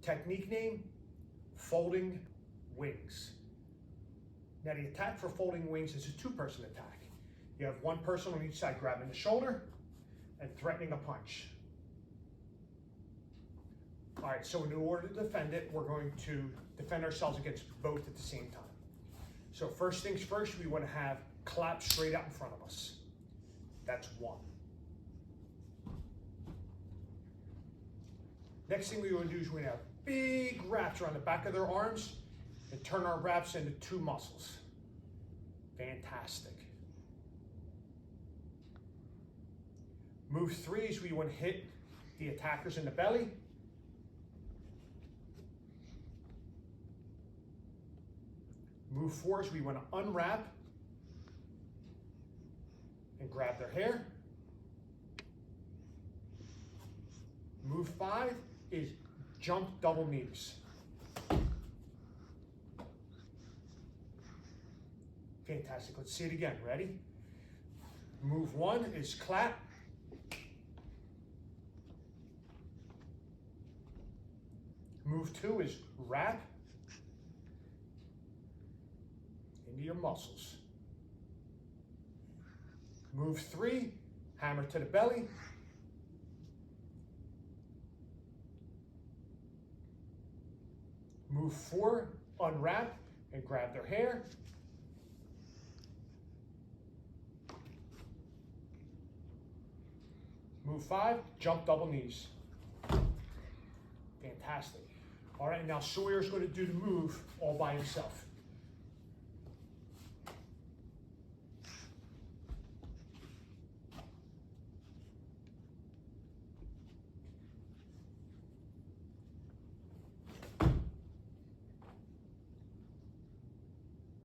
Technique name, folding wings. Now the attack for folding wings is a two-person attack. You have one person on each side grabbing the shoulder and threatening a punch. All right, so in order to defend it, we're going to defend ourselves against both at the same time. So first things first, we want to have clap straight out in front of us. That's one. Next thing we want to do is we're going to have big wraps around the back of their arms and turn our wraps into two muscles. Fantastic. Move three is we want to hit the attackers in the belly. Move four is we want to unwrap and grab their hair. Move five is jump double knees. Fantastic. Let's see it again. Ready? Move one is clap. Move two is wrap into your muscles. Move three, hammer to the belly. Move four, unwrap and grab their hair. Move five, jump double knees. Fantastic. All right, now Sawyer's going to do the move all by himself.